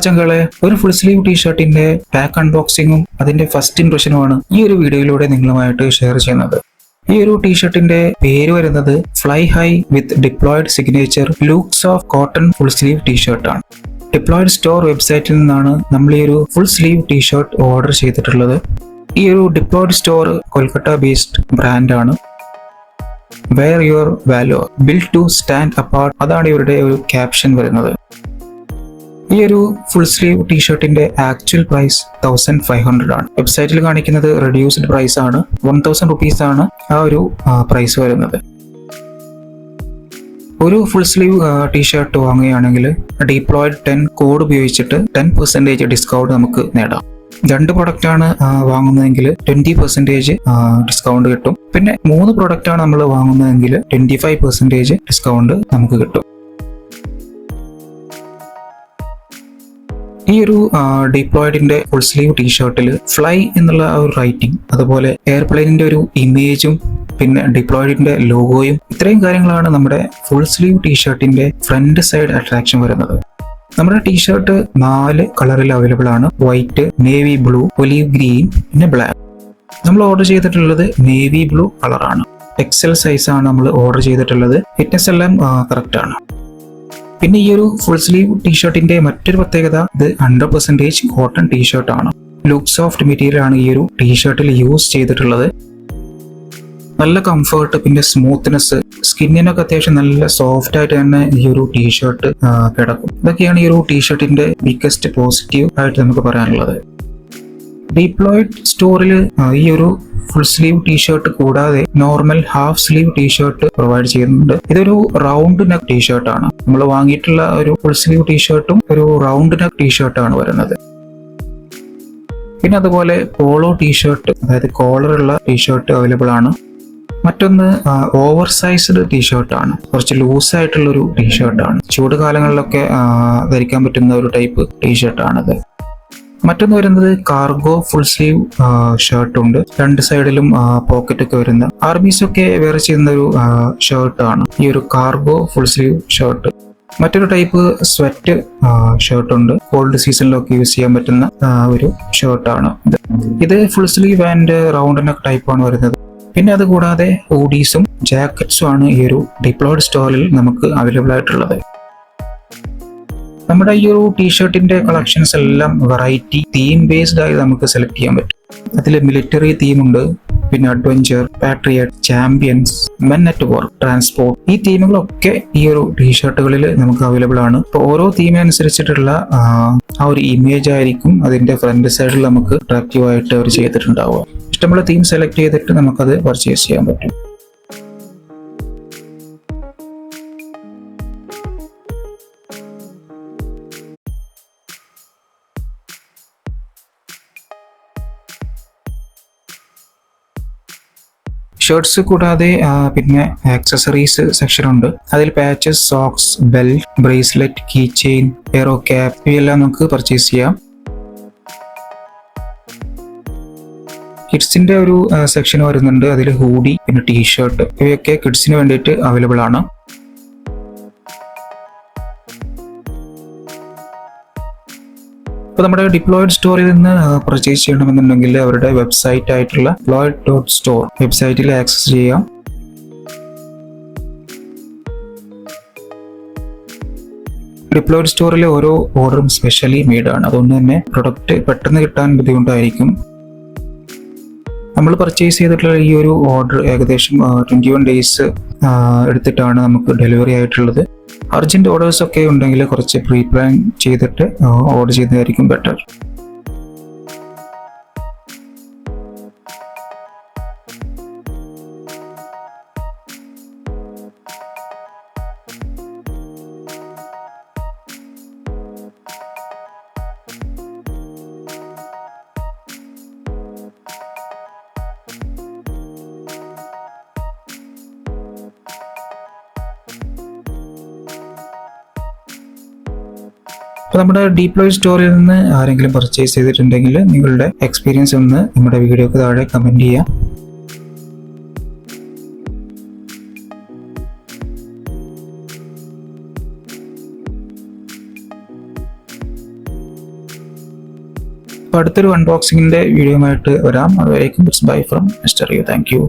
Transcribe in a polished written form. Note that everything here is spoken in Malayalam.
ചങ്കളെ ഒരു ഫുൾ സ്ലീവ് ടീഷർട്ടിന്റെ പാക്ക് അൺബോക്സിംഗും അതിന്റെ ഫസ്റ്റ് ഇംപ്രഷനുമാണ് ഈ ഒരു വീഡിയോയിലൂടെ നിങ്ങളുമായിട്ട് ഷെയർ ചെയ്യുന്നത്. ഈ ഒരു ടീഷർട്ടിന്റെ പേര് വരുന്നത് fly high with diploid signature looks of cotton full sleeve T shirt ആണ്. ഡിപ്ലോയിഡ് സ്റ്റോർ വെബ്സൈറ്റിൽ നിന്നാണ് നമ്മൾ ഈ ഒരു ഫുൾ സ്ലീവ് ടീഷർട്ട് ഓർഡർ ചെയ്തിട്ടുള്ളത്. ഈ ഒരു ഡിപ്ലോയിഡ് സ്റ്റോർ കൊൽക്കത്ത ബേസ്ഡ് ബ്രാൻഡാണ്. Wear your value build to stand apart, അതാണ് ഇവരുടെ ഒരു ക്യാപ്ഷൻ വരുന്നത്. ഈ ഒരു ഫുൾ സ്ലീവ് ടീഷർട്ടിന്റെ ആക്ച്വൽ പ്രൈസ് 1500 ആണ്. വെബ്സൈറ്റിൽ കാണിക്കുന്നത് റെഡ്യൂസ്ഡ് പ്രൈസ് ആണ്. 1000 റുപ്പീസ് ആണ് ആ ഒരു പ്രൈസ് വരുന്നത്. ഒരു ഫുൾ സ്ലീവ് ടീഷർട്ട് വാങ്ങുകയാണെങ്കിൽ ഡിപ്ലോയിഡ് 10 കോഡ് ഉപയോഗിച്ചിട്ട് 10% ഡിസ്കൗണ്ട് നമുക്ക് നേടാം. 2 പ്രൊഡക്റ്റ് ആണ് വാങ്ങുന്നതെങ്കിൽ 20% ഡിസ്കൗണ്ട് കിട്ടും. പിന്നെ 3 പ്രൊഡക്റ്റ് ആണ് നമ്മൾ വാങ്ങുന്നതെങ്കിൽ 25% ഡിസ്കൗണ്ട് നമുക്ക് കിട്ടും. ഈ ഒരു ഡിപ്ലോയിഡിന്റെ ഫുൾ സ്ലീവ് ടീഷർട്ടിൽ ഫ്ലൈ എന്നുള്ള ഒരു റൈറ്റിംഗ്, അതുപോലെ എയർപ്ലെയിനിന്റെ ഒരു ഇമേജും, പിന്നെ ഡിപ്ലോയിഡിന്റെ ലോഗോയും, ഇത്രയും കാര്യങ്ങളാണ് നമ്മുടെ ഫുൾ സ്ലീവ് ടീഷർട്ടിന്റെ ഫ്രണ്ട് സൈഡ് അട്രാക്ഷൻ വരുന്നത്. നമ്മുടെ ടീഷർട്ട് 4 കളറിൽ അവൈലബിൾ ആണ്. White, navy blue, olive green, പിന്നെ ബ്ലാക്ക്. നമ്മൾ ഓർഡർ ചെയ്തിട്ടുള്ളത് നേവി ബ്ലൂ കളറാണ്. എക്സൽ സൈസ് ആണ് നമ്മൾ ഓർഡർ ചെയ്തിട്ടുള്ളത്. ഫിറ്റ്നസ് എല്ലാം കറക്റ്റ് ആണ്. പിന്നെ ഈ ഒരു ഫുൾ സ്ലീവ് ടീഷർട്ടിന്റെ മറ്റൊരു പ്രത്യേകത, ഇത് 100% കോട്ടൺ ടീഷർട്ട് ആണ്. ലുക്ക് സോഫ്റ്റ് മെറ്റീരിയൽ ആണ് ഈ ഒരു ടീഷർട്ടിൽ യൂസ് ചെയ്തിട്ടുള്ളത്. നല്ല കംഫർട്ട്, പിന്നെ സ്മൂത്ത്നെസ്, സ്കിന്നിനൊക്കെ അത്യാവശ്യം നല്ല സോഫ്റ്റ് ആയിട്ട് തന്നെ ഈ ഒരു ടീഷർട്ട് കിടക്കും. ഇതൊക്കെയാണ് ഈ ഒരു ടീഷർട്ടിന്റെ ബിഗ്ഗസ്റ്റ് പോസിറ്റീവ് ആയിട്ട് നമുക്ക് പറയാനുള്ളത്. ഡിപ്ലോയിഡ് സ്റ്റോറിൽ ഈ ഒരു ഫുൾ സ്ലീവ് ടീഷർട്ട് കൂടാതെ normal half sleeve T shirt provide ചെയ്യുന്നുണ്ട്. ഇതൊരു റൗണ്ട് നെക്ക് ടീഷർട്ട് ആണ്. നമ്മൾ വാങ്ങിയിട്ടുള്ള ഒരു ഫുൾ സ്ലീവ് ടീഷർട്ടും ഒരു റൗണ്ട് നെക്ക് ടീഷർട്ടാണ് വരുന്നത്. പിന്നെ അതുപോലെ പോളോ ടീഷർട്ട്, അതായത് കോളറുള്ള ടീഷർട്ട് അവൈലബിൾ ആണ്. മറ്റൊന്ന് ഓവർ സൈസ്ഡ് ടീഷർട്ട് ആണ്. കുറച്ച് ലൂസ് ആയിട്ടുള്ള ഒരു ടീഷർട്ടാണ്. ചൂട് കാലങ്ങളിലൊക്കെ ധരിക്കാൻ പറ്റുന്ന ഒരു ടൈപ്പ് ടീഷർട്ടാണത്. മറ്റൊന്ന് വരുന്നത് കാർഗോ ഫുൾ സ്ലീവ് ഷർട്ട് ഉണ്ട്. 2 സൈഡിലും പോക്കറ്റ് ഒക്കെ വരുന്ന, ആർമീസ് ഒക്കെ വെയർ ചെയ്യുന്ന ഒരു ഷർട്ട് ആണ് ഈ ഒരു കാർഗോ ഫുൾ സ്ലീവ് ഷർട്ട്. മറ്റൊരു ടൈപ്പ് സ്വെറ്റ് ഷർട്ട് ഉണ്ട്. കോൾഡ് സീസണിലൊക്കെ യൂസ് ചെയ്യാൻ പറ്റുന്ന ഒരു ഷർട്ടാണ് ഇത്. Full sleeve and round neck type ആണ് വരുന്നത്. പിന്നെ അതുകൂടാതെ ഹൂഡീസും ജാക്കറ്റ്സും ആണ് ഈ ഒരു ഡിപ്ലോയിഡ് സ്റ്റോറിൽ നമുക്ക് അവൈലബിൾ ആയിട്ടുള്ളത്. നമ്മുടെ ഈ ഒരു ടീഷർട്ടിന്റെ കളക്ഷൻസ് എല്ലാം വെറൈറ്റി തീം ബേസ്ഡ് ആയി നമുക്ക് സെലക്ട് ചെയ്യാൻ പറ്റും. അതിൽ മിലിറ്ററി തീം ഉണ്ട്, പിന്നെ adventure, patriot, champions, men at work, transport, ഈ തീമുകളൊക്കെ ഈ ഒരു ടീഷർട്ടുകളിൽ നമുക്ക് അവൈലബിൾ ആണ്. അപ്പോൾ ഓരോ തീമിനനുസരിച്ചിട്ടുള്ള ആ ഒരു ഇമേജ് ആയിരിക്കും അതിന്റെ ഫ്രണ്ട് സൈഡിൽ നമുക്ക് അട്രാക്റ്റീവ് ആയിട്ട് അവർ ചെയ്തിട്ടുണ്ടാവുക. ഇഷ്ടമുള്ള തീം സെലക്ട് ചെയ്തിട്ട് നമുക്കത് പർച്ചേസ് ചെയ്യാൻ പറ്റും. ഷർട്ട്സ് കൂടാതെ പിന്നെ ആക്സസറീസ് സെക്ഷൻ ഉണ്ട്. അതിൽ patches, socks, belt, bracelet, key chain, aero cap, ഇവയെല്ലാം നമുക്ക് പർച്ചേസ് ചെയ്യാം. കിഡ്സിന്റെ ഒരു സെക്ഷൻ വരുന്നുണ്ട്. അതിൽ ഹൂഡി, പിന്നെ ടീഷർട്ട്, ഇവയൊക്കെ കിഡ്സിന് വേണ്ടിയിട്ട് അവൈലബിൾ ആണ്. അപ്പോൾ നമ്മുടെ ഡിപ്ലോയിഡ് സ്റ്റോറിൽ നിന്ന് പർച്ചേസ് ചെയ്യണമെന്നുണ്ടെങ്കിൽ അവരുടെ വെബ്സൈറ്റ് ആയിട്ടുള്ള ഡിപ്ലോയിഡ്.store വെബ്സൈറ്റിൽ ആക്സസ് ചെയ്യാം. ഡിപ്ലോയിഡ് സ്റ്റോറിലെ ഓരോ ഓർഡറും സ്പെഷ്യലി മെയ്ഡ് ആണ്. അതുകൊണ്ട് തന്നെ പ്രൊഡക്റ്റ് പെട്ടെന്ന് കിട്ടാൻ ബുദ്ധിമുട്ടായിരിക്കും. നമ്മൾ പർച്ചേസ് ചെയ്തിട്ടുള്ള ഈ ഒരു ഓർഡർ ഏകദേശം 21 ഡേയ്സ് എടുത്തിട്ടാണ് നമുക്ക് ഡെലിവറി ആയിട്ടുള്ളത്. അർജന്റ് ഓർഡേഴ്സ് ഒക്കെ ഉണ്ടെങ്കിൽ കുറച്ച് പ്രീ പ്ലാൻ ചെയ്തിട്ട് ഓർഡർ ചെയ്യുന്നതായിരിക്കും ബെറ്റർ. അപ്പോൾ നമ്മുടെ ഡിപ്ലോയിഡ് സ്റ്റോറിൽ നിന്ന് ആരെങ്കിലും പർച്ചേസ് ചെയ്തിട്ടുണ്ടെങ്കിൽ നിങ്ങളുടെ എക്സ്പീരിയൻസ് ഒന്ന് നമ്മുടെ വീഡിയോക്ക് താഴെ കമൻറ്റ് ചെയ്യാം. അപ്പോൾ അടുത്തൊരു അൺബോക്സിങ്ങിന്റെ വീഡിയോയുമായിട്ട് വരാം. അതുവരേക്കും bye from mister U. Thank U.